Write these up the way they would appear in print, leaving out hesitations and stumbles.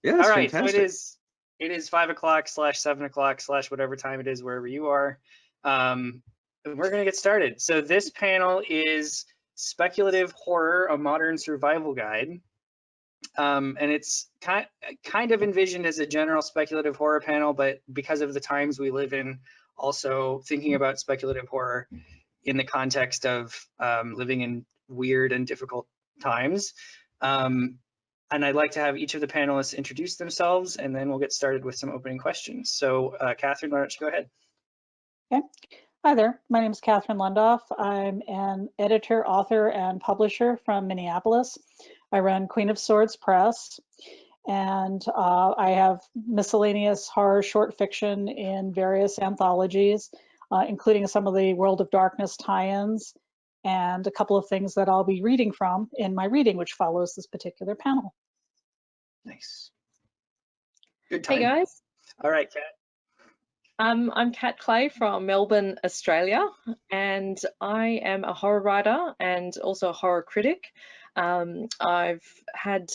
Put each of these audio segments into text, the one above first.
Yeah, All it's right, fantastic. so it is 5 o'clock / 7 o'clock / whatever time it is wherever you are. And we're gonna get started. So this panel is Speculative Horror, a Modern Survival Guide. And it's kind of envisioned as a general speculative horror panel, but because of the times we live in, also thinking about speculative horror in the context of living in weird and difficult times. And I'd like to have each of the panelists introduce themselves, and then we'll get started with some opening questions. So Catherine, why don't you go ahead? Okay. Hi there. My name is Catherine Lundoff. I'm an editor, author, and publisher from Minneapolis. I run Queen of Swords Press, and I have miscellaneous horror short fiction in various anthologies, including some of the World of Darkness tie-ins, and a couple of things that I'll be reading from in my reading, which follows this particular panel. Nice. Good time. Hey guys. All right, Kat. I'm Kat Clay from Melbourne, Australia, and I am a horror writer and also a horror critic. I've had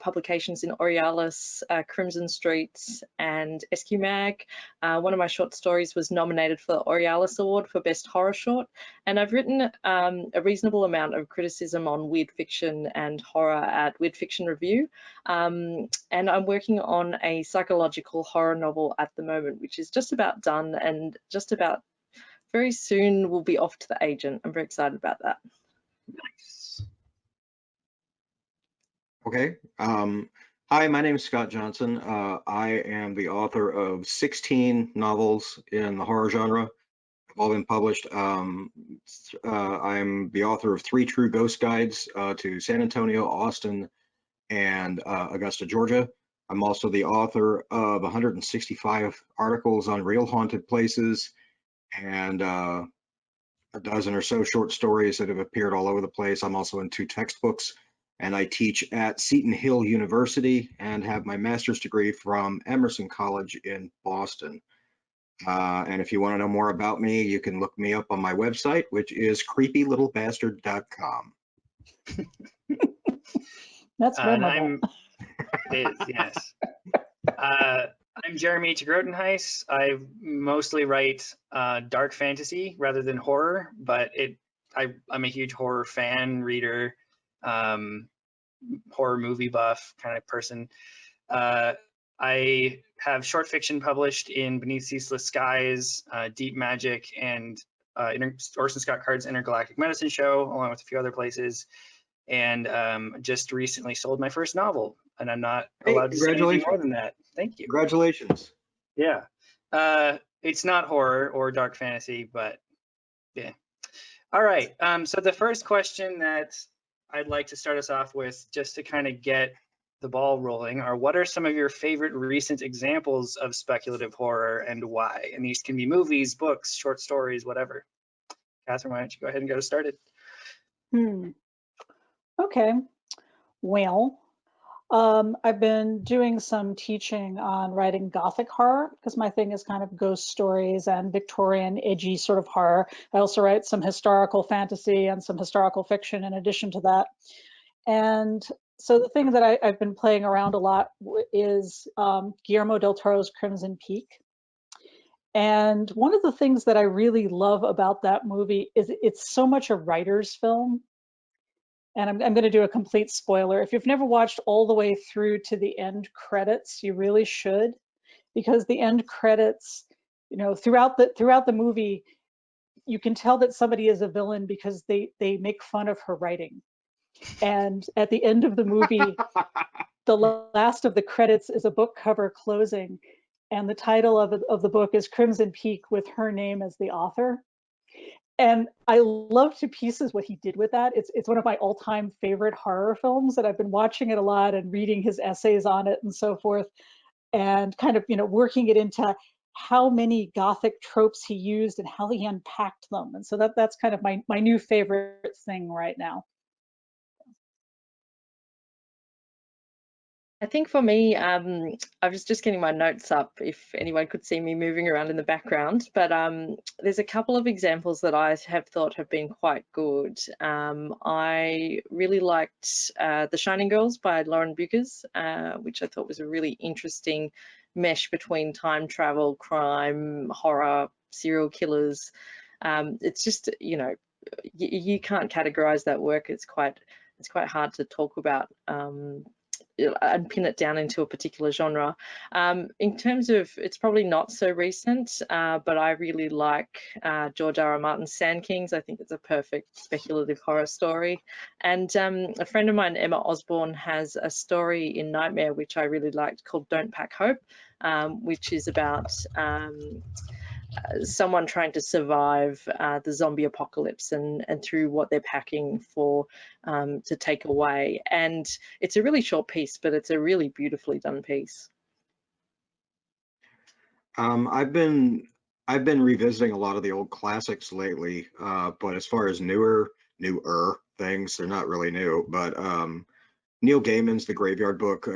publications in Aurealis, Crimson Street, and SQ Mag. One of my short stories was nominated for the Aurealis Award for Best Horror Short, and I've written a reasonable amount of criticism on weird fiction and horror at Weird Fiction Review. And I'm working on a psychological horror novel at the moment, which is just about done and just about very soon will be off to the agent. I'm very excited about that. Nice. Okay. Hi, my name is Scott Johnson. I am the author of 16 novels in the horror genre. Have all been published. I'm the author of 3 true ghost guides to San Antonio, Austin, and Augusta, Georgia. I'm also the author of 165 articles on real haunted places and a dozen or so short stories that have appeared all over the place. I'm also in 2 textbooks, and I teach at Seton Hill University and have my master's degree from Emerson College in Boston. And if you want to know more about me, you can look me up on my website, which is creepylittlebastard.com. That's memorable. It is, yes. I'm Jeremy Grotenhuis. I mostly write dark fantasy rather than horror, but I'm a huge horror fan, reader, horror movie buff kind of person. I have short fiction published in Beneath Ceaseless Skies, Deep Magic, and Orson Scott Card's Intergalactic Medicine Show, along with a few other places. And just recently sold my first novel, and I'm not allowed to say anything more than that. Thank you. Congratulations. Yeah. It's not horror or dark fantasy, but yeah. All right. So the first question that I'd like to start us off with, just to kind of get the ball rolling, are what are some of your favorite recent examples of speculative horror and why? And these can be movies, books, short stories, whatever. Catherine, why don't you go ahead and get us started? Okay. Well, I've been doing some teaching on writing Gothic horror because my thing is kind of ghost stories and Victorian edgy sort of horror. I also write some historical fantasy and some historical fiction in addition to that. And so the thing that I've been playing around a lot is Guillermo del Toro's Crimson Peak. And one of the things that I really love about that movie is it's so much a writer's film. And I'm going to do a complete spoiler. If you've never watched all the way through to the end credits, you really should, because the end credits, you know, throughout the movie, you can tell that somebody is a villain because they make fun of her writing. And at the end of the movie, the last of the credits is a book cover closing, and the title of the book is Crimson Peak with her name as the author. And I love to pieces what he did with that. It's one of my all-time favorite horror films, and I've been watching it a lot and reading his essays on it and so forth, and kind of, you know, working it into how many Gothic tropes he used and how he unpacked them. And so that's kind of my new favorite thing right now. I think for me, I was just getting my notes up if anyone could see me moving around in the background, but there's a couple of examples that I have thought have been quite good. I really liked The Shining Girls by Lauren Buchers, which I thought was a really interesting mesh between time travel, crime, horror, serial killers. It's just, you know, you can't categorize that work. It's quite hard to talk about and pin it down into a particular genre. In terms of, it's probably not so recent, but I really like George R.R. Martin's Sand Kings. I think it's a perfect speculative horror story. And a friend of mine, Emma Osborne, has a story in Nightmare which I really liked called Don't Pack Hope, which is about someone trying to survive the zombie apocalypse and through what they're packing for to take away. And it's a really short piece, but it's a really beautifully done piece. I've been revisiting a lot of the old classics lately, but as far as newer things, they're not really new. But Neil Gaiman's The Graveyard Book, I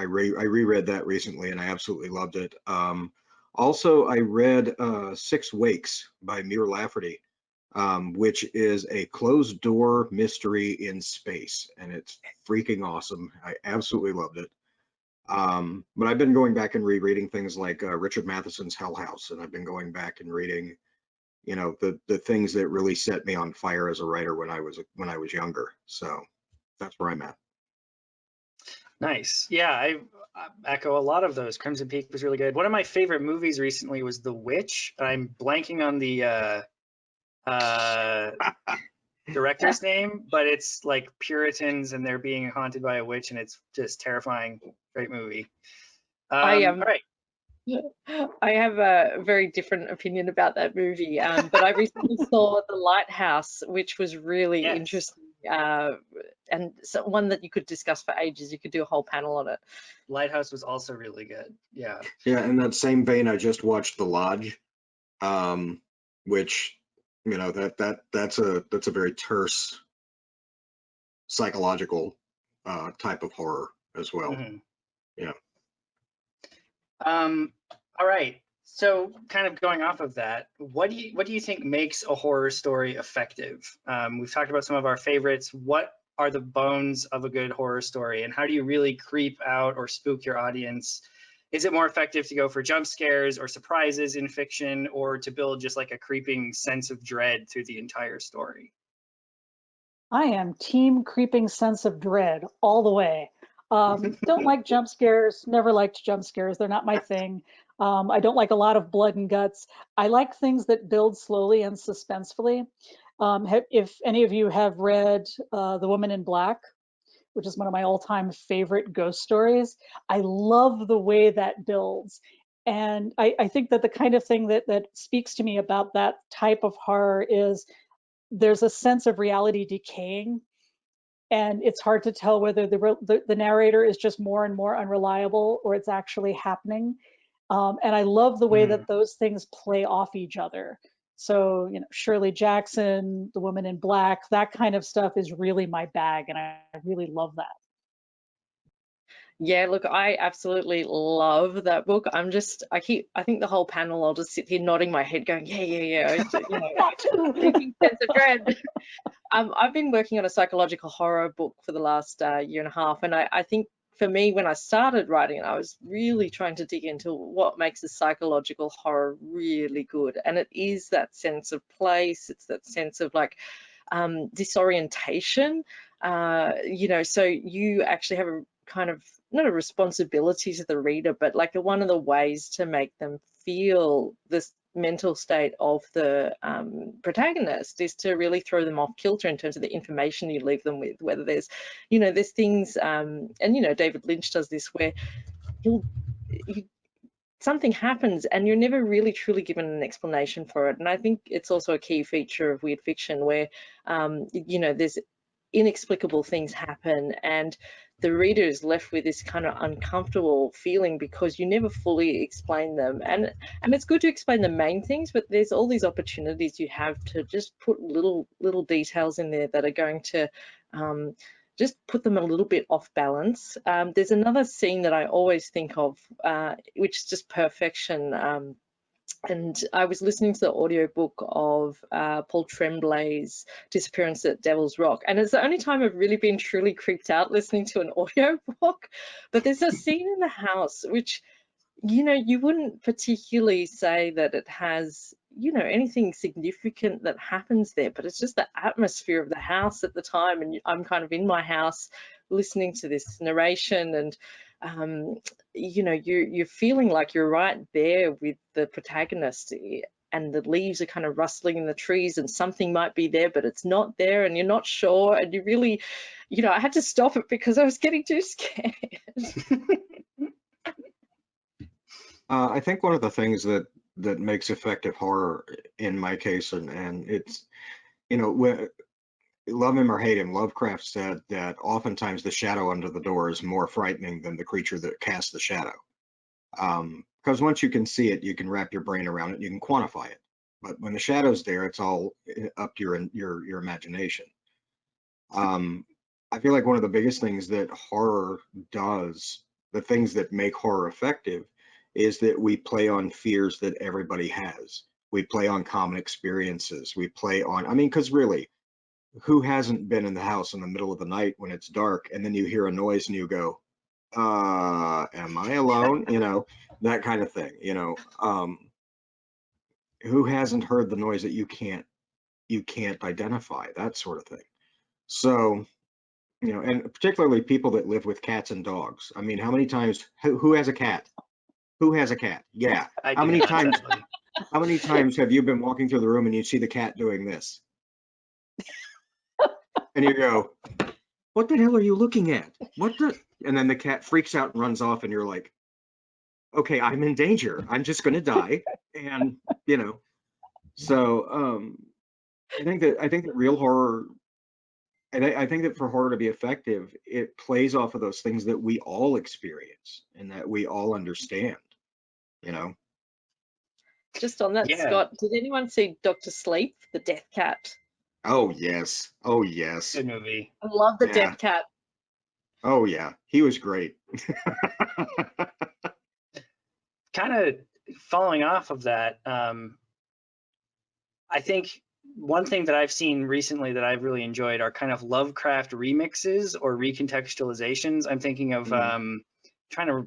reread that recently and I absolutely loved it. Also, I read Six Wakes by Muir Lafferty, which is a closed door mystery in space, and it's freaking awesome. I absolutely loved it. But I've been going back and rereading things like Richard Matheson's Hell House, and I've been going back and reading, you know, the things that really set me on fire as a writer when I was younger. So that's where I'm at. Nice. Yeah, I echo a lot of those. Crimson Peak was really good. One of my favorite movies recently was The Witch. I'm blanking on the director's name, but it's like Puritans and they're being haunted by a witch, and it's just terrifying. Great movie. All right. I have a very different opinion about that movie, but I recently saw The Lighthouse, which was really interesting, and so one that you could discuss for ages. You could do a whole panel on it. Lighthouse was also really good. Yeah. Yeah, in that same vein, I just watched The Lodge, which, you know, that's a very terse psychological type of horror as well. Mm-hmm. Yeah. All right. So, kind of going off of that, what do you think makes a horror story effective? We've talked about some of our favorites. What are the bones of a good horror story, and how do you really creep out or spook your audience? Is it more effective to go for jump scares or surprises in fiction, or to build just like a creeping sense of dread through the entire story? I am team creeping sense of dread all the way. Don't like jump scares, never liked jump scares. They're not my thing. I don't like a lot of blood and guts. I like things that build slowly and suspensefully. If any of you have read The Woman in Black, which is one of my all-time favorite ghost stories, I love the way that builds. And I think that the kind of thing that speaks to me about that type of horror is there's a sense of reality decaying, and it's hard to tell whether the narrator is just more and more unreliable or it's actually happening. And I love the way that those things play off each other. So, you know, Shirley Jackson, The Woman in Black, that kind of stuff is really my bag, and I really love that. Yeah, look, I absolutely love that book. I think the whole panel, I'll just sit here nodding my head going, yeah. You know, creeping sense of dread. I've been working on a psychological horror book for the last year and a half, and I think for me, when I started writing it, I was really trying to dig into what makes a psychological horror really good. And it is that sense of place, it's that sense of like disorientation, you know, so you actually have a kind of, not a responsibility to the reader, but like one of the ways to make them feel this mental state of the protagonist is to really throw them off kilter in terms of the information you leave them with, whether there's, you know, there's things, and, you know, David Lynch does this where something happens and you're never really truly given an explanation for it. And I think it's also a key feature of weird fiction where, you know, there's inexplicable things happen and the reader is left with this kind of uncomfortable feeling because you never fully explain them. And it's good to explain the main things, but there's all these opportunities you have to just put little details in there that are going to just put them a little bit off balance. There's another scene that I always think of, which is just perfection. And I was listening to the audiobook of Paul Tremblay's Disappearance at Devil's Rock, and it's the only time I've really been truly creeped out listening to an audiobook. But there's a scene in the house which, you know, you wouldn't particularly say that it has, you know, anything significant that happens there, but it's just the atmosphere of the house at the time. And I'm kind of in my house listening to this narration, and you know, you're feeling like you're right there with the protagonist, and the leaves are kind of rustling in the trees, and something might be there, but it's not there, and you're not sure, and you really, you know, I had to stop it because I was getting too scared. I think one of the things that makes effective horror, in my case, and it's, you know, love him or hate him, Lovecraft said that oftentimes the shadow under the door is more frightening than the creature that casts the shadow. Because once you can see it, you can wrap your brain around it, you can quantify it. But when the shadow's there, it's all up to your imagination. I feel like one of the biggest things that horror does, the things that make horror effective, is that we play on fears that everybody has. We play on common experiences. We play on, I mean, because really, who hasn't been in the house in the middle of the night when it's dark and then you hear a noise and you go, am I alone? You know, that kind of thing, you know. Who hasn't heard the noise that you can't identify, that sort of thing. So, you know, and particularly people that live with cats and dogs. I mean, how many times, who has a cat? Who has a cat? Yeah. How many times? Sadly. How many times have you been walking through the room and you see the cat doing this? And you go, what the hell are you looking at? What the? And then the cat freaks out and runs off, and you're like, okay, I'm in danger. I'm just going to die. And, you know, so I think that real horror, and I think that for horror to be effective, it plays off of those things that we all experience and that we all understand, you know. Just on that, Yeah. Scott, did anyone see Dr. Sleep, the death cat? Oh yes, oh yes, Good movie. I love the Yeah. death cat. oh yeah, he was great. Kind of following off of that, I think one thing that I've seen recently that I've really enjoyed are kind of Lovecraft remixes or recontextualizations. I'm thinking of trying to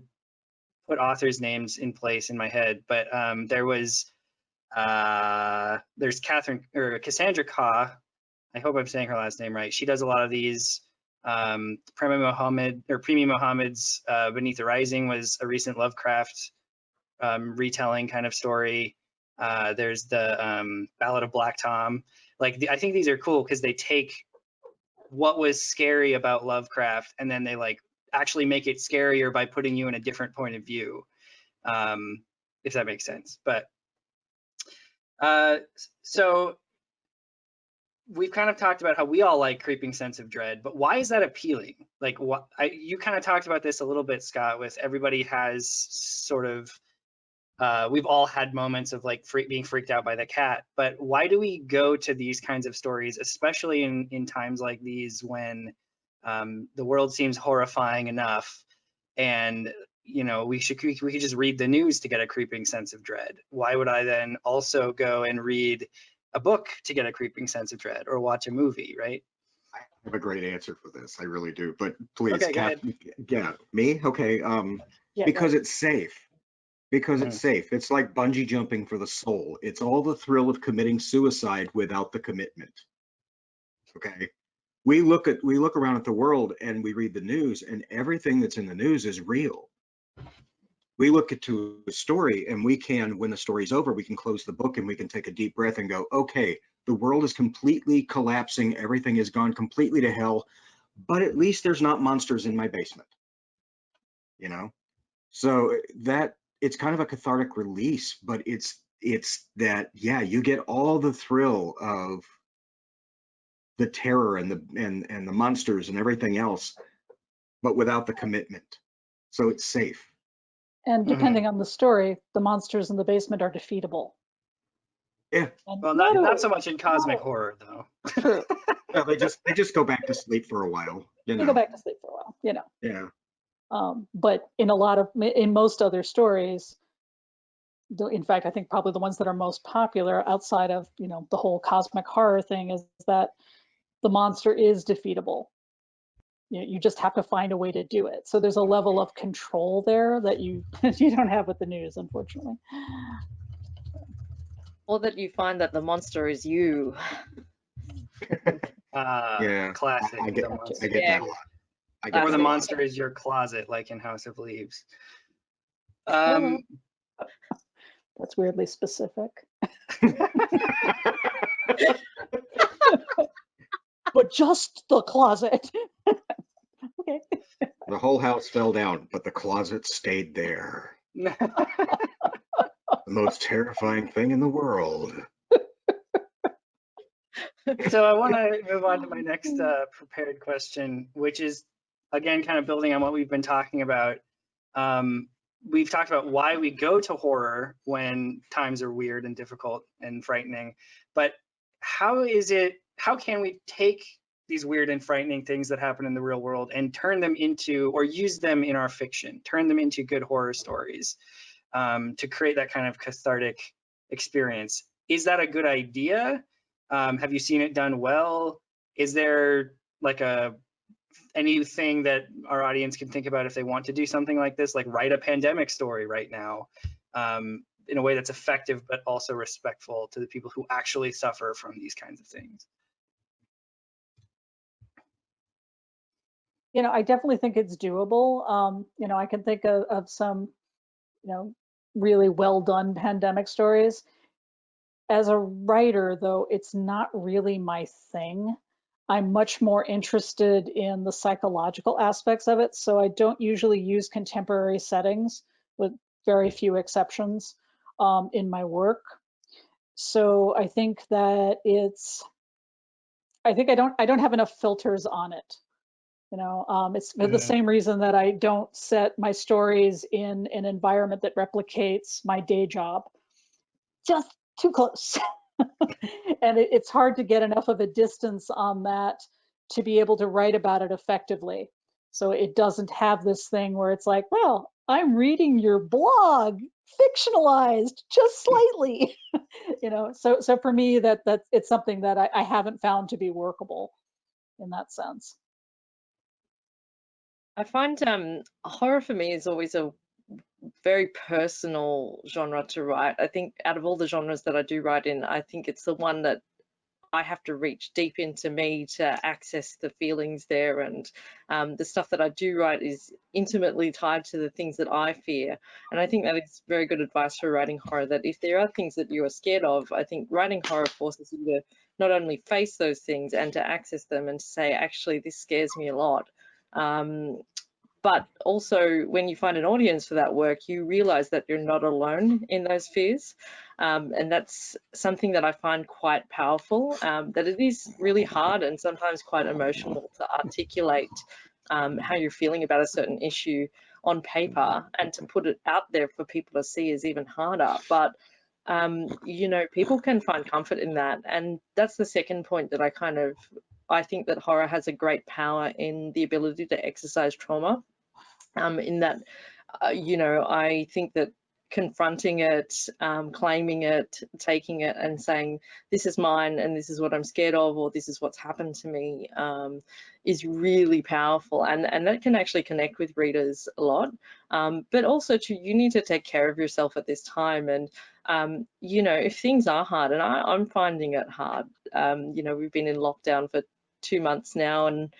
put authors' names in place in my head, but there's Cassandra Kah. I hope I'm saying her last name right. She does a lot of these. Premi Mohammed's Beneath the Rising was a recent Lovecraft retelling kind of story. There's the Ballad of Black Tom. Like I think these are cool because they take what was scary about Lovecraft and then they like actually make it scarier by putting you in a different point of view, if that makes sense. But so we've kind of talked about how we all like creeping sense of dread, but why is that appealing? Like, you kind of talked about this a little bit, Scott, with everybody has sort of, we've all had moments of like being freaked out by the cat, but why do we go to these kinds of stories, especially in times like these when the world seems horrifying enough and, you know, we could just read the news to get a creeping sense of dread? Why would I then also go and read a book to get a creeping sense of dread or watch a movie, right? I have a great answer for this, I really do. But please, Okay, go ahead. yeah, me? Okay, Yeah, because it's safe. Because it's safe. It's like bungee jumping for the soul. It's all the thrill of committing suicide without the commitment. Okay. We look around at the world and we read the news, and everything that's in the news is real. We look into a story and we can, when the story's over, we can close the book and we can take a deep breath and go, okay, the world is completely collapsing. Everything has gone completely to hell, but at least there's not monsters in my basement, you know? So that it's kind of a cathartic release, but it's that, yeah, you get all the thrill of the terror and the monsters and everything else, but without the commitment. So it's safe. and depending on the story, the monsters in the basement are defeatable. Yeah. And Well, not so much in cosmic horror, though. True. Yeah, they just go back to sleep for a while, you They go know. back to sleep for a while, you know. Yeah. But in most other stories, in fact, I think probably the ones that are most popular outside of, the whole cosmic horror thing is that the monster is defeatable. You just have to find a way to do it. So there's a level of control there that you you don't have with the news, unfortunately. Or that you find that the monster is you. Yeah. Classic. I get The monster. I get Yeah. that a lot. I get Or that the a lot. monster is your closet, like in House of Leaves. That's weirdly specific. But just the closet. Okay. The whole house fell down, but the closet stayed there. The most terrifying thing in the world. So I want to move on to my next prepared question, which is, again, kind of building on what we've been talking about. We've talked about why we go to horror when times are weird and difficult and frightening, but how can we take these weird and frightening things that happen in the real world and turn them into, or use them in our fiction, turn them into good horror stories, to create that kind of cathartic experience? Is that a good idea? Have you seen it done well? Is there like anything that our audience can think about if they want to do something like this, like write a pandemic story right now, in a way that's effective but also respectful to the people who actually suffer from these kinds of things? I definitely think it's doable. I can think of some, really well done pandemic stories. As a writer, though, it's not really my thing. I'm much more interested in the psychological aspects of it, so I don't usually use contemporary settings, with very few exceptions, in my work. So I think that I don't have enough filters on it. It's for the same reason that I don't set my stories in an environment that replicates my day job. Just too close. And it's hard to get enough of a distance on that to be able to write about it effectively. So it doesn't have this thing where it's like, well, I'm reading your blog fictionalized just slightly. So for me, that it's something that I haven't found to be workable in that sense. I find horror for me is always a very personal genre to write. I think out of all the genres that I do write in, I think it's the one that I have to reach deep into me to access the feelings there, and the stuff that I do write is intimately tied to the things that I fear. And I think that is very good advice for writing horror, that if there are things that you are scared of, I think writing horror forces you to not only face those things and to access them and to say, actually, this scares me a lot. But also when you find an audience for that work, you realize that you're not alone in those fears. And that's something that I find quite powerful, that it is really hard and sometimes quite emotional to articulate how you're feeling about a certain issue on paper, and to put it out there for people to see is even harder. But people can find comfort in that. And that's the second point that I think that horror has a great power in the ability to exercise trauma. In that, I think that confronting it, claiming it, taking it and saying, this is mine and this is what I'm scared of, or this is what's happened to me, is really powerful. And that can actually connect with readers a lot. But also you need to take care of yourself at this time. And, if things are hard, and I'm finding it hard, we've been in lockdown for 2 months now, and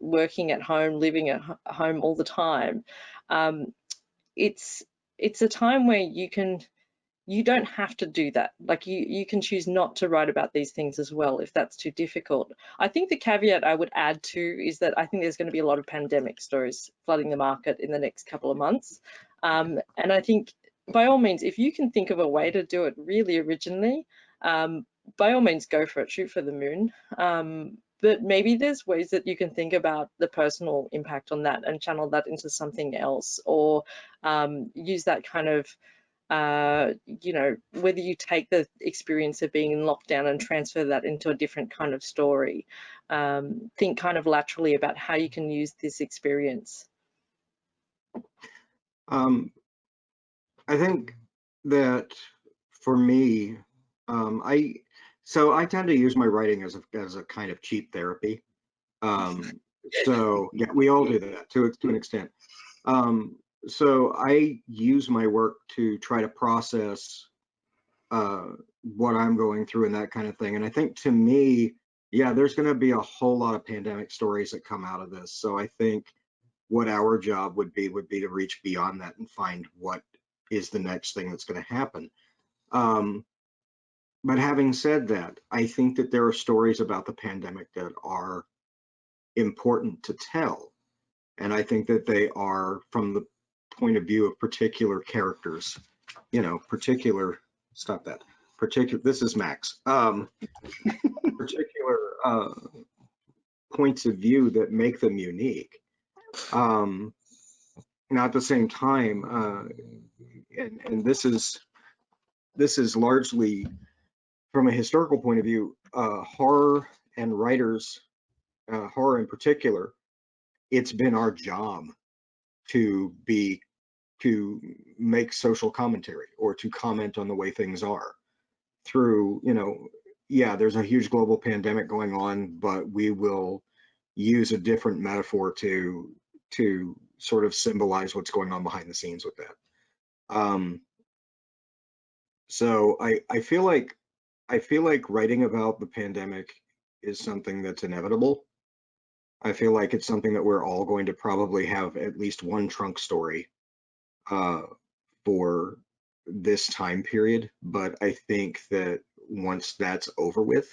working at home, living at home all the time. It's a time where you don't have to do that. Like you can choose not to write about these things as well if that's too difficult. I think the caveat I would add to is that I think there's going to be a lot of pandemic stories flooding the market in the next couple of months. And I think by all means, if you can think of a way to do it really originally, by all means go for it, shoot for the moon. But maybe there's ways that you can think about the personal impact on that and channel that into something else, or use that kind of you know, whether you take the experience of being in lockdown and transfer that into a different kind of story. Think kind of laterally about how you can use this experience. I think that for me, I tend to use my writing as a kind of cheap therapy. So yeah, we all do that to an extent. So I use my work to try to process what I'm going through and that kind of thing. And I think to me, yeah, there's going to be a whole lot of pandemic stories that come out of this. So I think what our job would be to reach beyond that and find what is the next thing that's going to happen. But having said that, I think that there are stories about the pandemic that are important to tell. And I think that they are from the point of view of particular characters, you know, stop that, this is Max, particular points of view that make them unique. Now at the same time, and this is largely from a historical point of view, horror and writers, horror in particular, it's been our job to make social commentary or to comment on the way things are through, you know, yeah, there's a huge global pandemic going on, but we will use a different metaphor to sort of symbolize what's going on behind the scenes with that. So I feel like writing about the pandemic is something that's inevitable. I feel like it's something that we're all going to probably have at least one trunk story for this time period. But I think that once that's over with,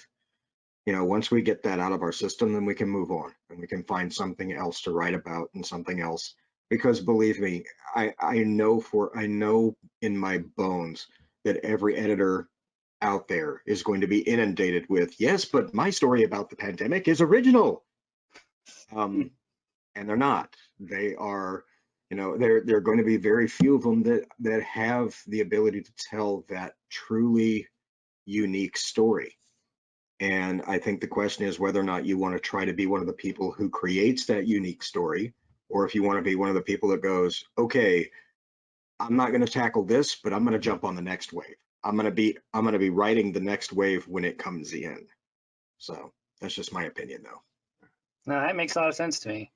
you know, once we get that out of our system, then we can move on and we can find something else to write about and something else. Because believe me, I know in my bones that every editor out there is going to be inundated with, yes, but my story about the pandemic is original. And they're not. They are, you know, there are going to be very few of them that have the ability to tell that truly unique story. And I think the question is whether or not you want to try to be one of the people who creates that unique story, or if you want to be one of the people that goes, okay, I'm not going to tackle this, but I'm going to jump on the next wave. I'm going to be writing the next wave when it comes in. So that's just my opinion, though. No, that makes a lot of sense to me.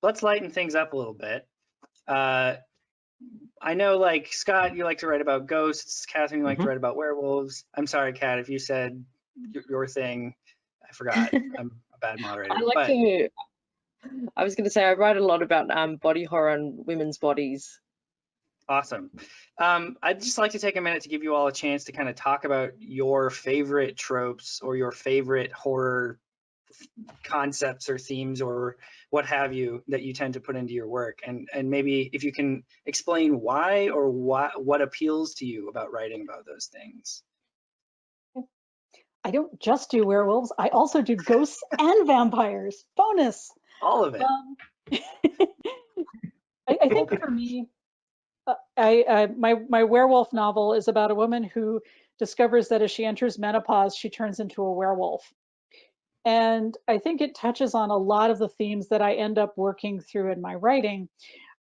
Let's lighten things up a little bit. I know, like, Scott, you like to write about ghosts. Catherine, you like to write about werewolves. I'm sorry, Kat, if you said your thing, I forgot. I'm a bad moderator. I was going to say I write a lot about body horror and women's bodies. Awesome. I'd just like to take a minute to give you all a chance to kind of talk about your favorite tropes or your favorite horror concepts or themes or what have you that you tend to put into your work, and maybe if you can explain why or what appeals to you about writing about those things. I don't just do werewolves. I also do ghosts and vampires. Bonus. All of it. I think for me, my werewolf novel is about a woman who discovers that as she enters menopause, she turns into a werewolf. And I think it touches on a lot of the themes that I end up working through in my writing,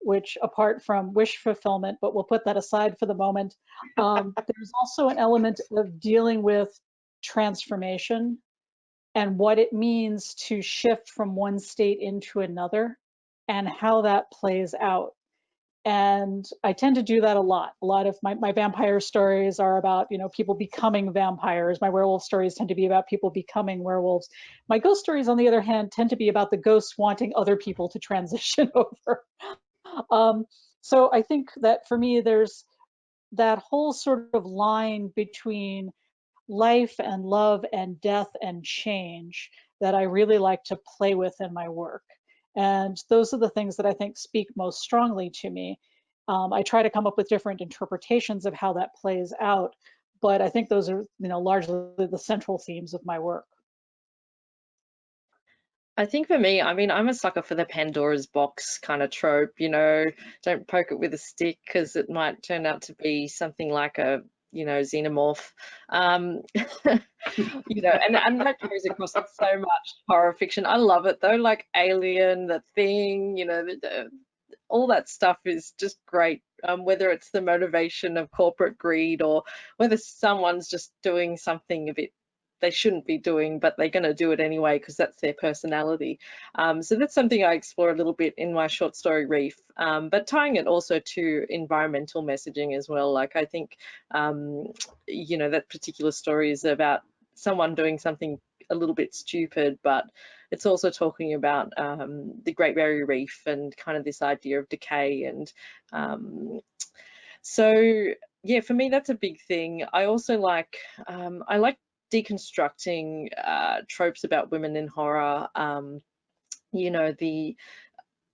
which, apart from wish fulfillment, but we'll put that aside for the moment, there's also an element of dealing with transformation and what it means to shift from one state into another and how that plays out. And I tend to do that a lot. A lot of my vampire stories are about, you know, people becoming vampires. My werewolf stories tend to be about people becoming werewolves. My ghost stories, on the other hand, tend to be about the ghosts wanting other people to transition over. So I think that for me, there's that whole sort of line between life and love and death and change that I really like to play with in my work. And those are the things that I think speak most strongly to me. I try to come up with different interpretations of how that plays out, but I think those are, you know, largely the central themes of my work. I think for me, I mean, I'm a sucker for the Pandora's box kind of trope, you know, don't poke it with a stick because it might turn out to be something like a, you know, xenomorph. You know, and that goes across so much horror fiction. I love it though, like Alien, The Thing, you know, all that stuff is just great. Whether it's the motivation of corporate greed or whether someone's just doing something a bit they shouldn't be doing, but they're going to do it anyway because that's their personality. So that's something I explore a little bit in my short story Reef, but tying it also to environmental messaging as well. Like I think, you know, that particular story is about someone doing something a little bit stupid, but it's also talking about the Great Barrier Reef and kind of this idea of decay. And so, yeah, for me, that's a big thing. I also like, I like deconstructing tropes about women in horror. You know, a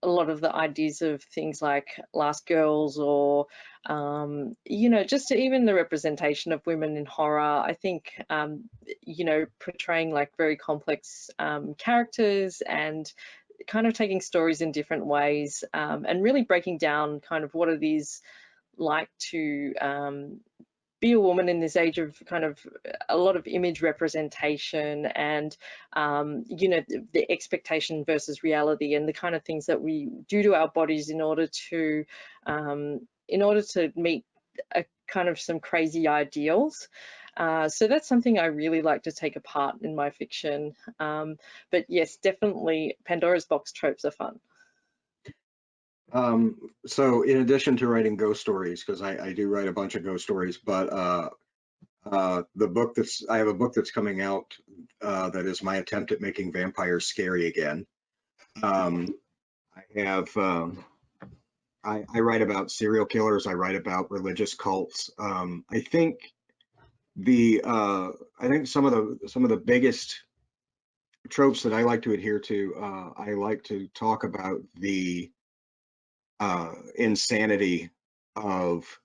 lot of the ideas of things like Last Girls or, you know, just even the representation of women in horror. I think, you know, portraying like very complex characters and kind of taking stories in different ways and really breaking down kind of what it is like to be a woman in this age of kind of a lot of image representation and you know, the expectation versus reality and the kind of things that we do to our bodies in order to meet a kind of some crazy ideals. So that's something I really like to take apart in my fiction. But yes, definitely Pandora's box tropes are fun. So in addition to writing ghost stories, because I do write a bunch of ghost stories, but I have a book that's coming out that is my attempt at making vampires scary again. I have I write about serial killers. I write about religious cults. I think some of the biggest tropes that I like to adhere to. I like to talk about the insanity of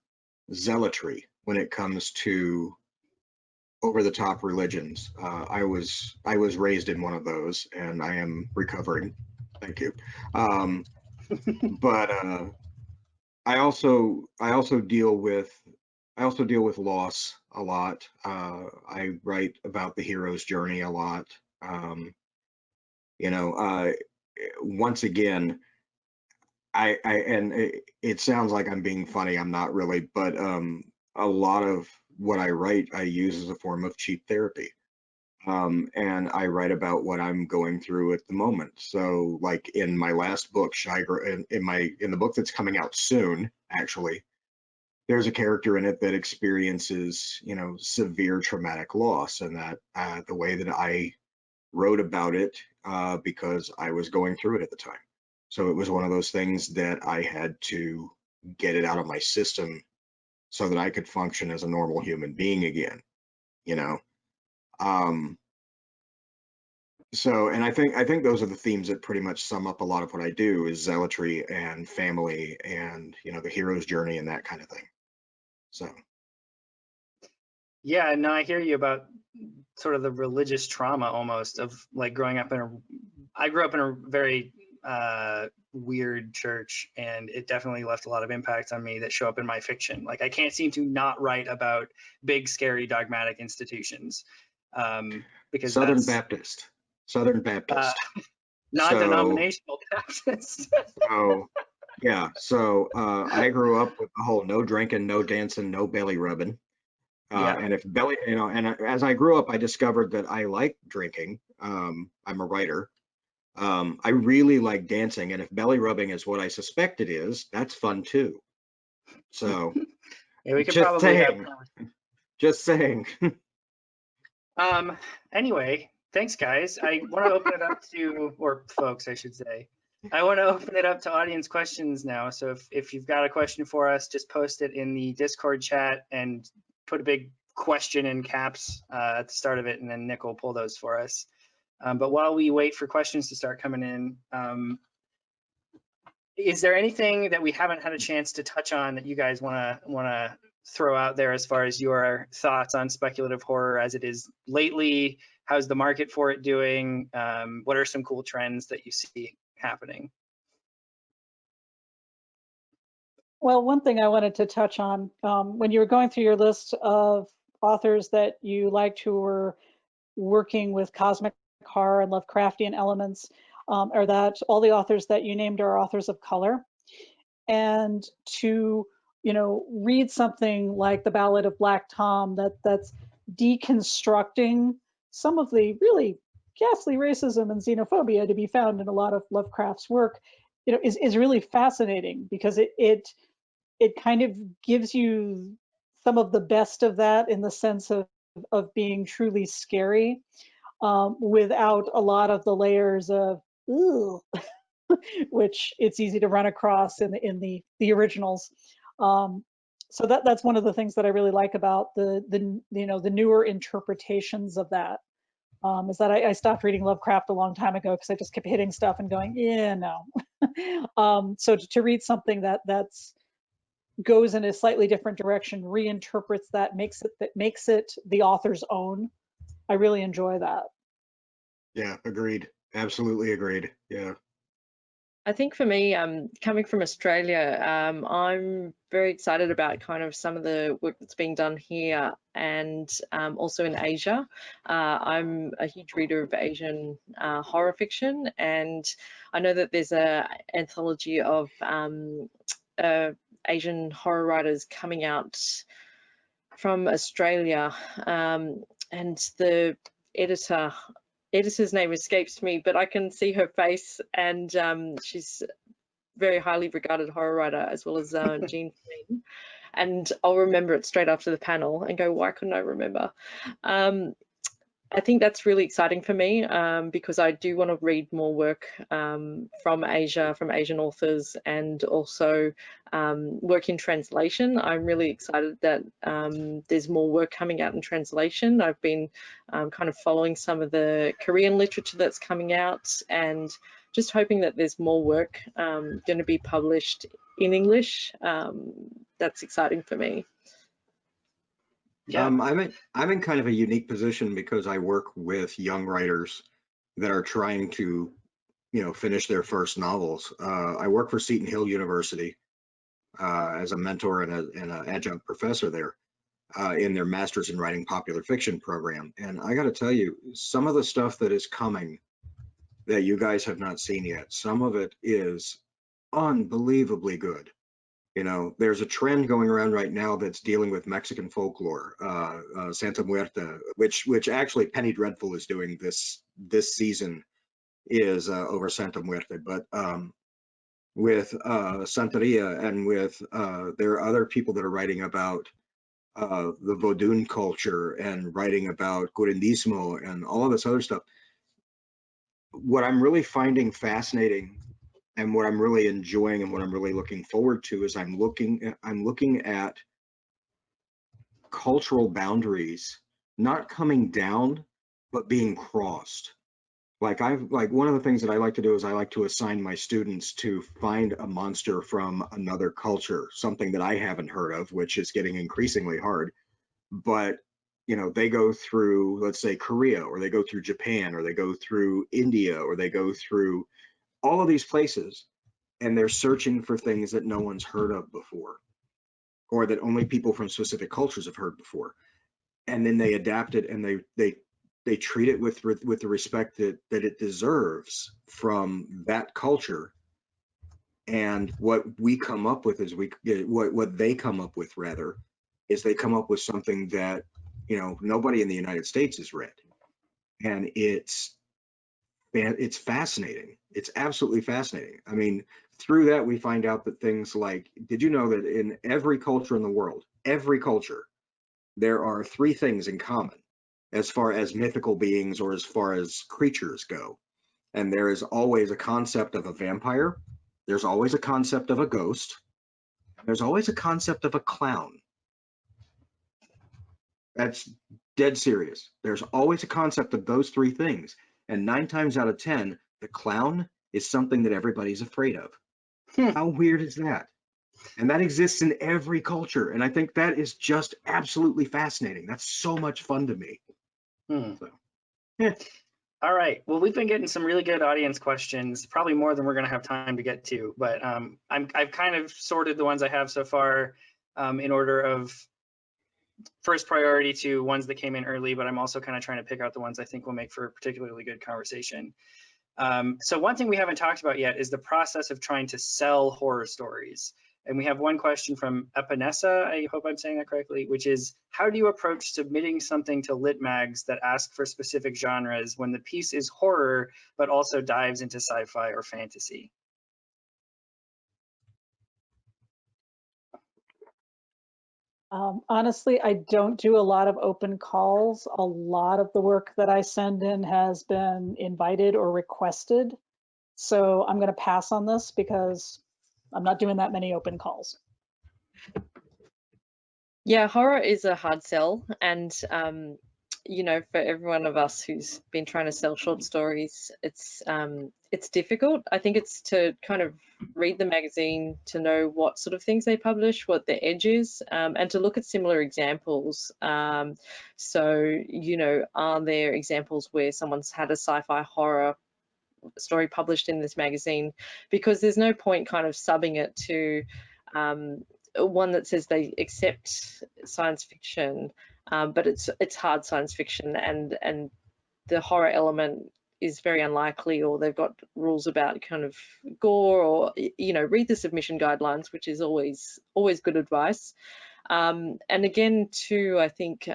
zealotry when it comes to over-the-top religions. I was raised in one of those, and I am recovering. Thank you. But I also deal with loss a lot. I write about the hero's journey a lot. You know, once again, it sounds like I'm being funny. I'm not really, but a lot of what I write, I use as a form of cheap therapy. And I write about what I'm going through at the moment. So, like in my last book, in the book that's coming out soon, actually, there's a character in it that experiences, you know, severe traumatic loss, and that the way that I wrote about it because I was going through it at the time. So it was one of those things that I had to get it out of my system so that I could function as a normal human being again, you know. So, and I think those are the themes that pretty much sum up a lot of what I do is zealotry and family and, you know, the hero's journey and that kind of thing. So. Yeah, no, I hear you about sort of the religious trauma almost of like growing up I grew up in a very weird church, and it definitely left a lot of impacts on me that show up in my fiction. Like I can't seem to not write about big, scary, dogmatic institutions because Southern Baptist. non-denominational Baptist. So yeah, so I grew up with the whole no drinking, no dancing, no belly rubbing. Yeah. And if belly, you know, and as I grew up, I discovered that I like drinking. I'm a writer. I really like dancing, and if belly rubbing is what I suspect it is, that's fun too. So Yeah, we could just probably saying, just saying. Anyway, thanks guys. I want to open it up to, or folks, I should say. I want to open it up to audience questions now. So if you've got a question for us, just post it in the Discord chat and put a big question in caps at the start of it, and then Nick will pull those for us. But while we wait for questions to start coming in, is there anything that we haven't had a chance to touch on that you guys want to throw out there as far as your thoughts on speculative horror as it is lately, how's the market for it doing? What are some cool trends that you see happening? Well, one thing I wanted to touch on, when you were going through your list of authors that you liked who were working with cosmic horror and Lovecraftian elements, are that all the authors that you named are authors of color. And to, read something like The Ballad of Black Tom that's deconstructing some of the really ghastly racism and xenophobia to be found in a lot of Lovecraft's work, is really fascinating, because it kind of gives you some of the best of that, in the sense of being truly scary, without a lot of the layers of ooh, which it's easy to run across in the originals. So that's one of the things that I really like about the newer interpretations of that. Is that I stopped reading Lovecraft a long time ago because I just kept hitting stuff and going, yeah, no. So to read something that's goes in a slightly different direction, reinterprets that, makes it the author's own, I really enjoy that. Yeah, agreed. Absolutely agreed. Yeah. I think for me, coming from Australia, I'm very excited about kind of some of the work that's being done here, and also in Asia. I'm a huge reader of Asian horror fiction, and I know that there's an anthology of Asian horror writers coming out from Australia, and the editor's name escapes me, but I can see her face, and she's very highly regarded horror writer, as well as Jean Flynn. And I'll remember it straight after the panel and go, why couldn't I remember? I think that's really exciting for me, because I do want to read more work from Asia, from Asian authors, and also work in translation. I'm really excited that there's more work coming out in translation. I've been kind of following some of the Korean literature that's coming out, and just hoping that there's more work going to be published in English. That's exciting for me. Yeah. I'm in kind of a unique position because I work with young writers that are trying to, finish their first novels. I work for Seton Hill University as a mentor and an adjunct professor there in their Masters in Writing Popular Fiction program. And I got to tell you, some of the stuff that is coming that you guys have not seen yet, some of it is unbelievably good. There's a trend going around right now that's dealing with Mexican folklore, Santa Muerta, which actually Penny Dreadful is doing this season, is over Santa Muerta. But with Santeria, and with there are other people that are writing about the Vodun culture and writing about Curandismo and all of this other stuff. What I'm really finding fascinating, and what I'm really enjoying, and what I'm really looking forward to, is I'm looking at cultural boundaries not coming down, but being crossed. Like one of the things that I like to do is I like to assign my students to find a monster from another culture, something that I haven't heard of, which is getting increasingly hard. But they go through, let's say, Korea, or they go through Japan, or they go through India, or they go through all of these places, and they're searching for things that no one's heard of before, or that only people from specific cultures have heard before. And then they adapt it, and they treat it with the respect that it deserves from that culture. And what we come up with is what they come up with, rather, is they come up with something that nobody in the United States has read, and it's fascinating. It's absolutely fascinating. I mean, through that we find out that things like, did you know that in every culture in the world, every culture, there are three things in common as far as mythical beings, or as far as creatures go? And there is always a concept of a vampire, there's always a concept of a ghost, there's always a concept of a clown. That's dead serious. There's always a concept of those three things. And 9 times out of 10, the clown is something that everybody's afraid of. How weird is that? And that exists in every culture. And I think that is just absolutely fascinating. That's so much fun to me. So, All right. Well, we've been getting some really good audience questions, probably more than we're going to have time to get to. But I've kind of sorted the ones I have so far in order of first priority to ones that came in early. But I'm also kind of trying to pick out the ones I think will make for a particularly good conversation. So one thing we haven't talked about yet is the process of trying to sell horror stories. And we have one question from Epinesa, I hope I'm saying that correctly, which is, how do you approach submitting something to lit mags that ask for specific genres when the piece is horror, but also dives into sci-fi or fantasy? Honestly, I don't do a lot of open calls. A lot of the work that I send in has been invited or requested. So I'm going to pass on this because I'm not doing that many open calls. Yeah, horror is a hard sell, and you know, for every one of us who's been trying to sell short stories, it's difficult. I think it's to kind of read the magazine to know what sort of things they publish, what their edge is, and to look at similar examples. So, you know, are there examples where someone's had a sci-fi horror story published in this magazine? Because there's no point kind of subbing it to one that says they accept science fiction, but it's hard science fiction, and the horror element is very unlikely, or they've got rules about kind of gore, or, you know, read the submission guidelines, which is always good advice. And again, too, I think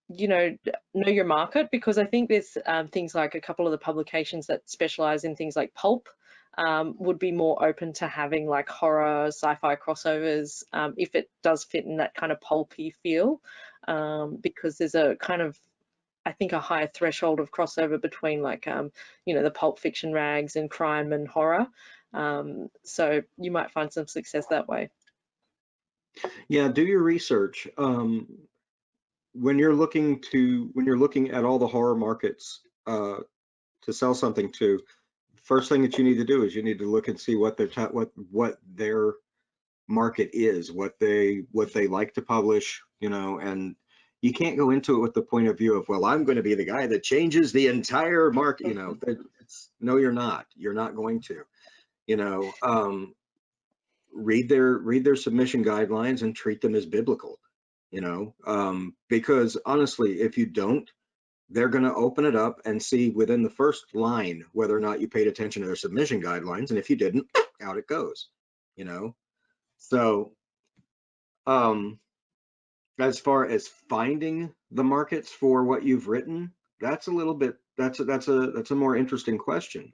you know your market, because I think there's things like a couple of the publications that specialize in things like pulp would be more open to having like horror sci-fi crossovers if it does fit in that kind of pulpy feel, because there's a kind of, I think, a higher threshold of crossover between like you know, the pulp fiction rags and crime and horror, so you might find some success that way. Yeah, do your research. When you're looking at all the horror markets to sell something to, first thing that you need to do is you need to look and see what their market is, what they like to publish, you know. And you can't go into it with the point of view of, well, I'm going to be the guy that changes the entire market, you know. No, you're not. You're not going to, you know. Read their submission guidelines and treat them as biblical, you know, because honestly, if you don't, they're going to open it up and see within the first line whether or not you paid attention to their submission guidelines, and if you didn't, out it goes, you know. So as far as finding the markets for what you've written, that's a more interesting question.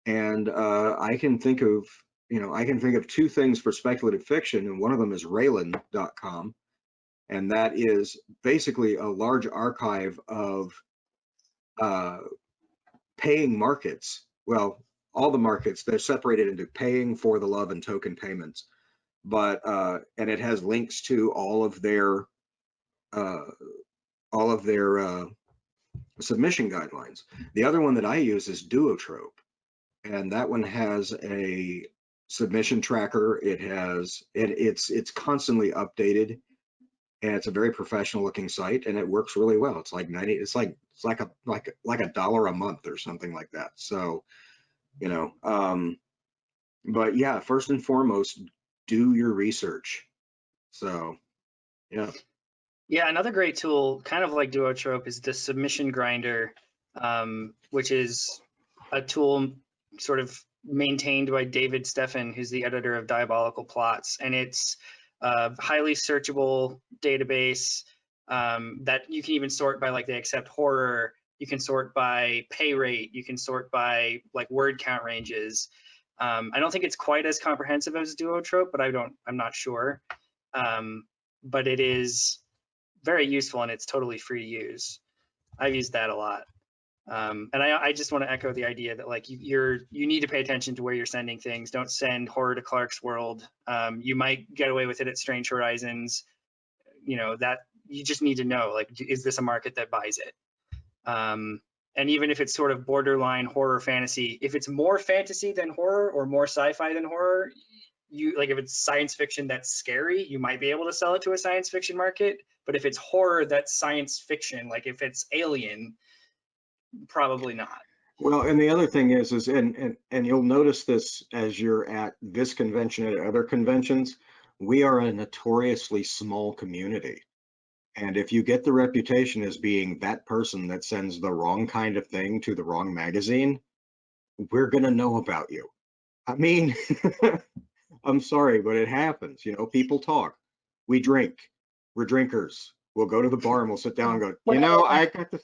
And I can think of two things for speculative fiction, and one of them is Raylan.com, and that is basically a large archive of paying markets. Well, all the markets, they're separated into paying, for the love, and token payments. But and it has links to all of their submission guidelines. The other one that I use is Duotrope, and that one has a submission tracker. It's constantly updated, and it's a very professional looking site, and it works really well. It's like a dollar a month or something like that. So, you know, but yeah, first and foremost, do your research. So, yeah. Yeah, another great tool, kind of like Duotrope, is the submission grinder, which is a tool sort of maintained by David Steffen, who's the editor of Diabolical Plots. And it's a highly searchable database that you can even sort by, like, they accept horror. You can sort by pay rate. You can sort by like word count ranges. I don't think it's quite as comprehensive as Duotrope, but I'm not sure. But it is very useful, and it's totally free to use. I've used that a lot. And I just want to echo the idea that, like, you need to pay attention to where you're sending things. Don't send horror to Clark's World. You might get away with it at Strange Horizons. You know, that you just need to know, like, is this a market that buys it? And even if it's sort of borderline horror fantasy, if it's more fantasy than horror or more sci-fi than horror, if it's science fiction that's scary, you might be able to sell it to a science fiction market. But if it's horror that's science fiction, like if it's Alien, probably not. Well, and the other thing is and you'll notice this as you're at this convention and at other conventions, we are a notoriously small community. And if you get the reputation as being that person that sends the wrong kind of thing to the wrong magazine, we're going to know about you. I mean, I'm sorry, but it happens. You know, people talk. We drink. We're drinkers. We'll go to the bar and we'll sit down and go, you know, I got this.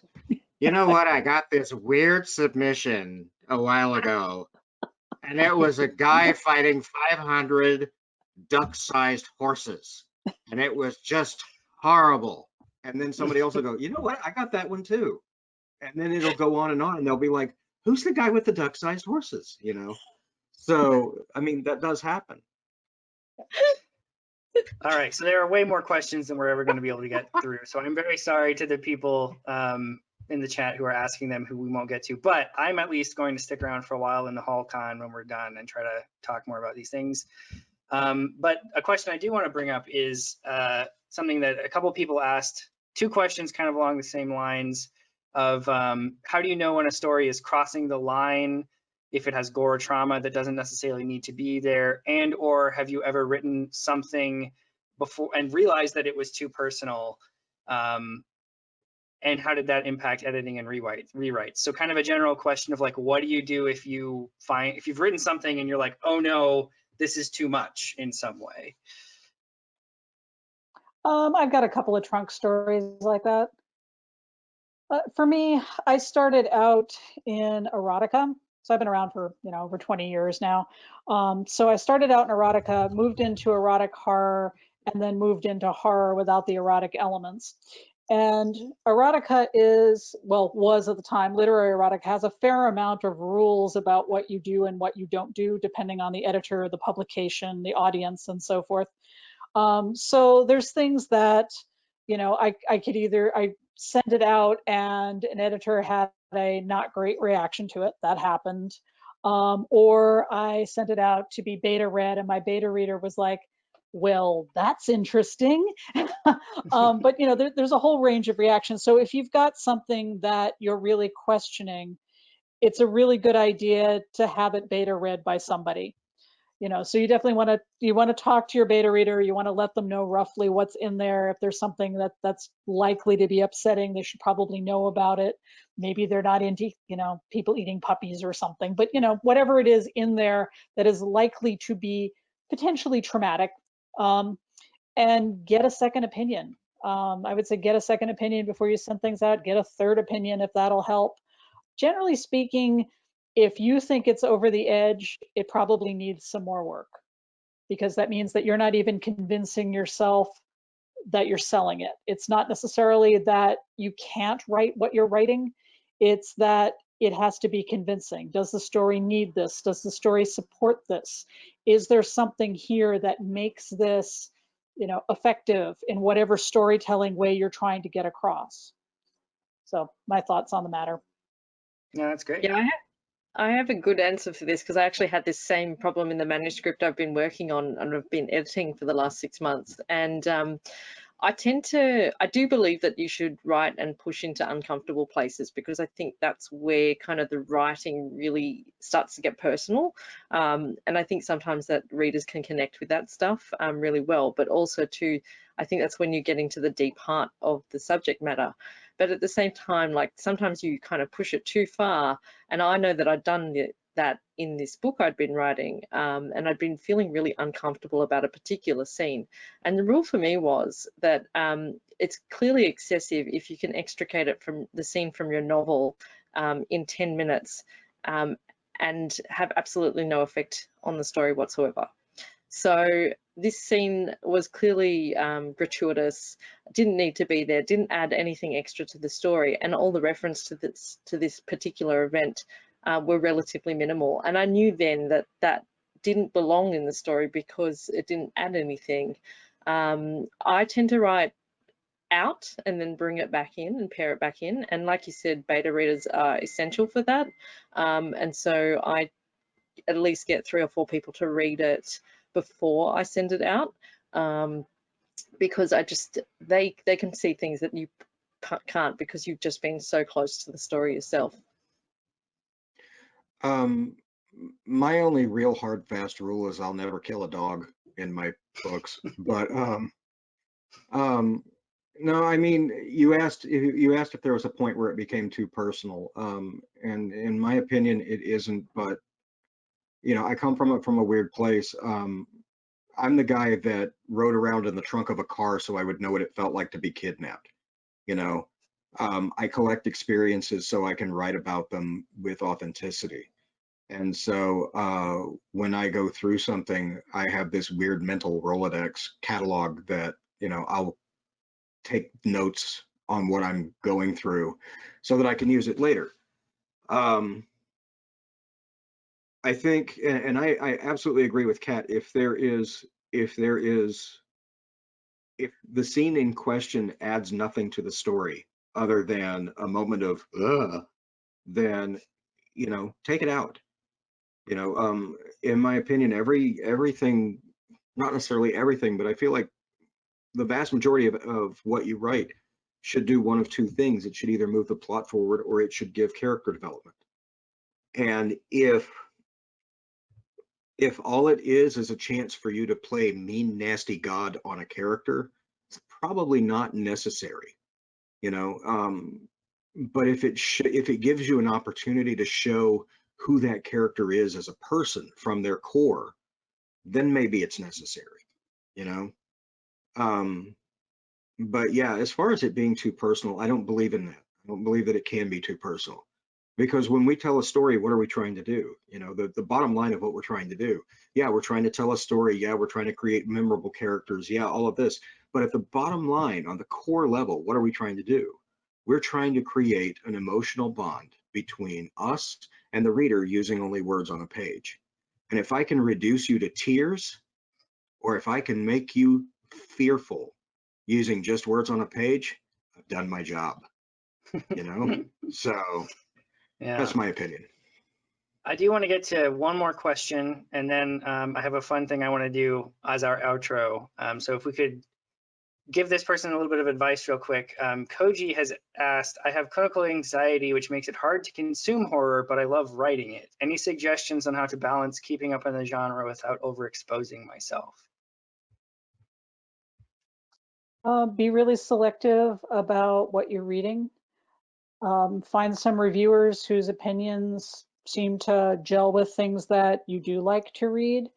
You know what? I got this weird submission a while ago, and it was a guy fighting 500 duck-sized horses, and it was just horrible. And then somebody else will go, you know what? I got that one too. And then it'll go on, and they'll be like, who's the guy with the duck-sized horses? You know? So, I mean, that does happen. All right, so there are way more questions than we're ever going to be able to get through. So I'm very sorry to the people in the chat who are asking them who we won't get to, but I'm at least going to stick around for a while in the Hall Con when we're done and try to talk more about these things. But a question I do want to bring up is something that a couple of people asked, two questions kind of along the same lines of how do you know when a story is crossing the line if it has gore or trauma that doesn't necessarily need to be there, and or have you ever written something before and realized that it was too personal, and how did that impact editing and rewrites? So kind of a general question of like, what do you do if you've written something and you're like, oh no, this is too much in some way? I've got a couple of trunk stories like that. For me, I started out in erotica. So I've been around for, over 20 years now. So I started out in erotica, moved into erotic horror, and then moved into horror without the erotic elements. And erotica was at the time, literary erotica has a fair amount of rules about what you do and what you don't do, depending on the editor, the publication, the audience, and so forth. So there's things that, I send it out and an editor had a not great reaction to it. That happened. Or I sent it out to be beta read and my beta reader was like, well, that's interesting. But there's a whole range of reactions. So if you've got something that you're really questioning, it's a really good idea to have it beta read by somebody. So you definitely want to talk to your beta reader. You want to let them know roughly what's in there. If there's something that's likely to be upsetting, they should probably know about it. Maybe they're not into, people eating puppies or something, but whatever it is in there that is likely to be potentially traumatic, and get a second opinion. I would say get a second opinion before you send things out. Get a third opinion if that'll help. Generally speaking, if you think it's over the edge, it probably needs some more work, because that means that you're not even convincing yourself that you're selling it. It's not necessarily that you can't write what you're writing. It's that it has to be convincing. Does the story need this? Does the story support this? Is there something here that makes this, effective in whatever storytelling way you're trying to get across? So my thoughts on the matter. Yeah, that's great. Yeah, I have a good answer for this because I actually had this same problem in the manuscript I've been working on and I've been editing for the last 6 months. And I do believe that you should write and push into uncomfortable places, because I think that's where kind of the writing really starts to get personal. And I think sometimes that readers can connect with that stuff really well, but also too, I think that's when you get into the deep heart of the subject matter. But at the same time, like sometimes you kind of push it too far. And I know that I'd done that in this book I'd been writing, and I'd been feeling really uncomfortable about a particular scene. And the rule for me was that it's clearly excessive if you can extricate it from the scene from your novel in 10 minutes and have absolutely no effect on the story whatsoever. So this scene was clearly gratuitous, didn't need to be there, didn't add anything extra to the story, and all the reference to this particular event were relatively minimal. And I knew then that didn't belong in the story because it didn't add anything. I tend to write out and then bring it back in and pair it back in. And like you said, beta readers are essential for that. And so I at least get 3 or 4 people to read it before I send it out, because they can see things that you can't, because you've just been so close to the story yourself. My only real hard fast rule is I'll never kill a dog in my books. But no, I mean, you asked if there was a point where it became too personal. And in my opinion, it isn't. But you know, I come from a weird place. I'm the guy that rode around in the trunk of a car so I would know what it felt like to be kidnapped. You know, I collect experiences so I can write about them with authenticity. And so when I go through something, I have this weird mental Rolodex catalog that, you know, I'll take notes on what I'm going through so that I can use it later. I think, and I absolutely agree with Kat, if the scene in question adds nothing to the story other than a moment of, then, you know, take it out. You know, in my opinion, everything, not necessarily everything, but I feel like the vast majority of what you write should do one of two things. It should either move the plot forward or it should give character development. And if all it is a chance for you to play mean, nasty God on a character, it's probably not necessary, you know. But if it gives you an opportunity to show who that character is as a person from their core, then maybe it's necessary, you know. But yeah, as far as it being too personal, I don't believe in that. I don't believe that it can be too personal, because when we tell a story, what are we trying to do? You know, the bottom line of what we're trying to do. Yeah, we're trying to tell a story. Yeah, we're trying to create memorable characters. Yeah, all of this. But at the bottom line, on the core level, what are we trying to do? We're trying to create an emotional bond between us and the reader using only words on a page. And if I can reduce you to tears, or if I can make you fearful using just words on a page, I've done my job, you know? So Yeah. that's my opinion. I do want to get to one more question, and then I have a fun thing I want to do as our outro. So if we could give this person a little bit of advice real quick. Koji has asked, I have clinical anxiety, which makes it hard to consume horror, but I love writing it. Any suggestions on how to balance keeping up in the genre without overexposing myself? Be really selective about what you're reading. Find some reviewers whose opinions seem to gel with things that you do like to read,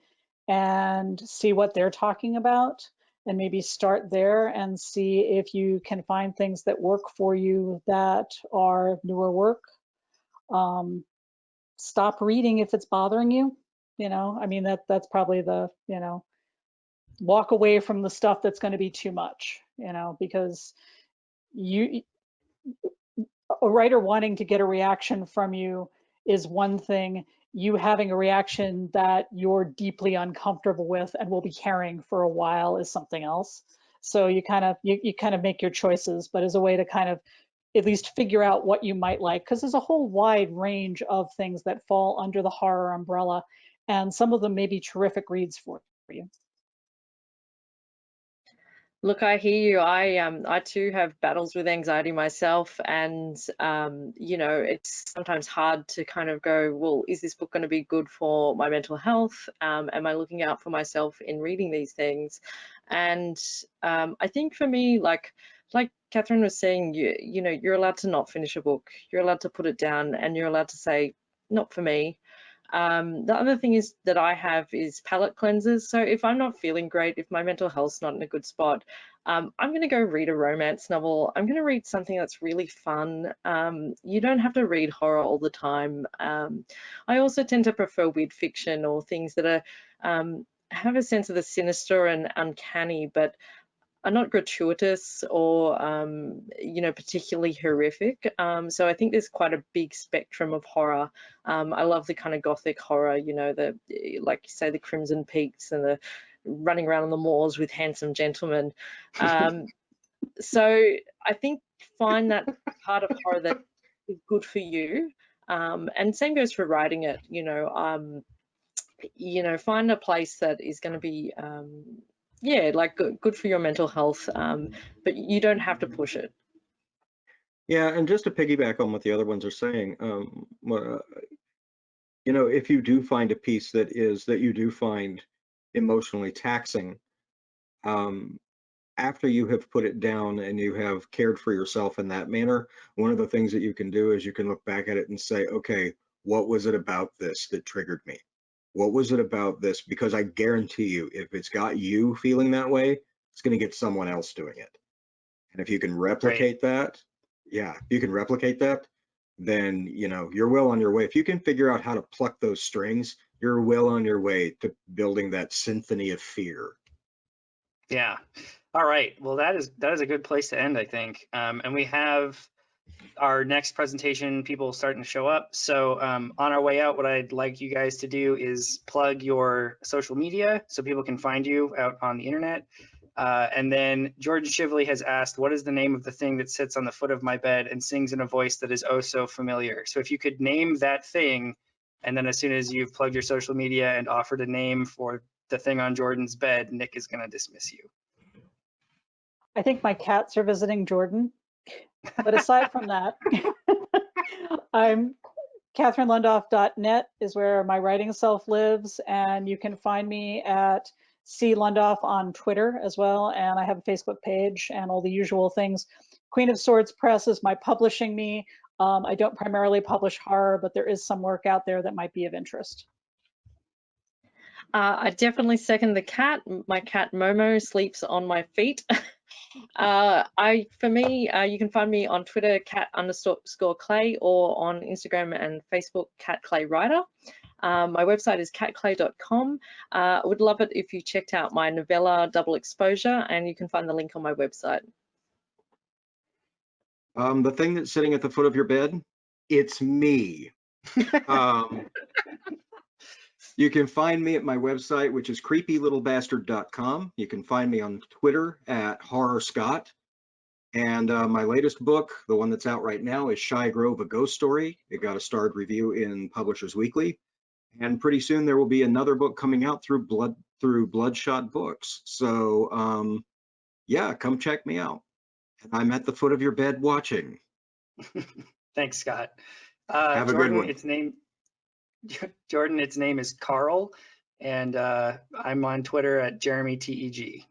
and see what they're talking about, and maybe start there and see if you can find things that work for you that are newer work. Stop reading if it's bothering you. You know, I mean, that's probably the, you know, walk away from the stuff that's going to be too much, you know, because a writer wanting to get a reaction from you is one thing. You having a reaction that you're deeply uncomfortable with and will be carrying for a while is something else. So you kind of make your choices, but as a way to kind of at least figure out what you might like, because there's a whole wide range of things that fall under the horror umbrella, and some of them may be terrific reads for you. Look, I hear you. I too have battles with anxiety myself, and you know, it's sometimes hard to kind of go, well, is this book going to be good for my mental health? Am I looking out for myself in reading these things? And I think for me, like Catherine was saying, you know, you're allowed to not finish a book. You're allowed to put it down, and you're allowed to say, not for me. The other thing is that I have is palate cleansers. So if I'm not feeling great, if my mental health's not in a good spot, I'm going to go read a romance novel. I'm going to read something that's really fun. You don't have to read horror all the time. I also tend to prefer weird fiction or things that are have a sense of the sinister and uncanny, but are not gratuitous or you know, particularly horrific. So I think there's quite a big spectrum of horror. I love the kind of gothic horror, you know, the, like you say, the Crimson Peaks and the running around on the moors with handsome gentlemen. So I think find that part of horror that is good for you. And same goes for writing it, you know. you know, find a place that is going to be, yeah, like good for your mental health, but you don't have to push it. Yeah, and just to piggyback on what the other ones are saying, you know, if you do find a piece that you do find emotionally taxing, um, after you have put it down and you have cared for yourself in that manner, one of the things that you can do is you can look back at it and say, okay, what was it about this that triggered me? What was it about this? Because I guarantee you, if it's got you feeling that way, it's going to get someone else doing it. And if you can replicate that, yeah, if you can replicate that, then, you know, you're well on your way. If you can figure out how to pluck those strings, you're well on your way to building that symphony of fear. Yeah. All right. Well, that is a good place to end, I think. And we have our next presentation people starting to show up. So on our way out, what I'd like you guys to do is plug your social media so people can find you out on the internet. And then Jordan Shively has asked, what is the name of the thing that sits on the foot of my bed and sings in a voice that is oh so familiar? So if you could name that thing, and then as soon as you've plugged your social media and offered a name for the thing on Jordan's bed, Nick is going to dismiss you. I think my cats are visiting Jordan. But aside from that, I'm catherinelundoff.net is where my writing self lives, and you can find me at C Lundoff on Twitter as well, and I have a Facebook page and all the usual things. Queen of Swords Press is my publishing me. I don't primarily publish horror, but there is some work out there that might be of interest. I definitely second the cat. My cat Momo sleeps on my feet. For me, you can find me on Twitter, cat_clay, or on Instagram and Facebook, @catclaywriter. My website is catclay.com. I would love it if you checked out my novella, Double Exposure, and you can find the link on my website. The thing that's sitting at the foot of your bed, it's me. You can find me at my website, which is creepylittlebastard.com. You can find me on Twitter at HorrorScott. And my latest book, the one that's out right now, is Shy Grove, A Ghost Story. It got a starred review in Publishers Weekly. And pretty soon there will be another book coming out through Bloodshot Books. So yeah, come check me out. And I'm at the foot of your bed watching. Thanks, Scott. Have a Jordan, good one. Jordan, its name is Carl, and I'm on Twitter at JeremyTEG.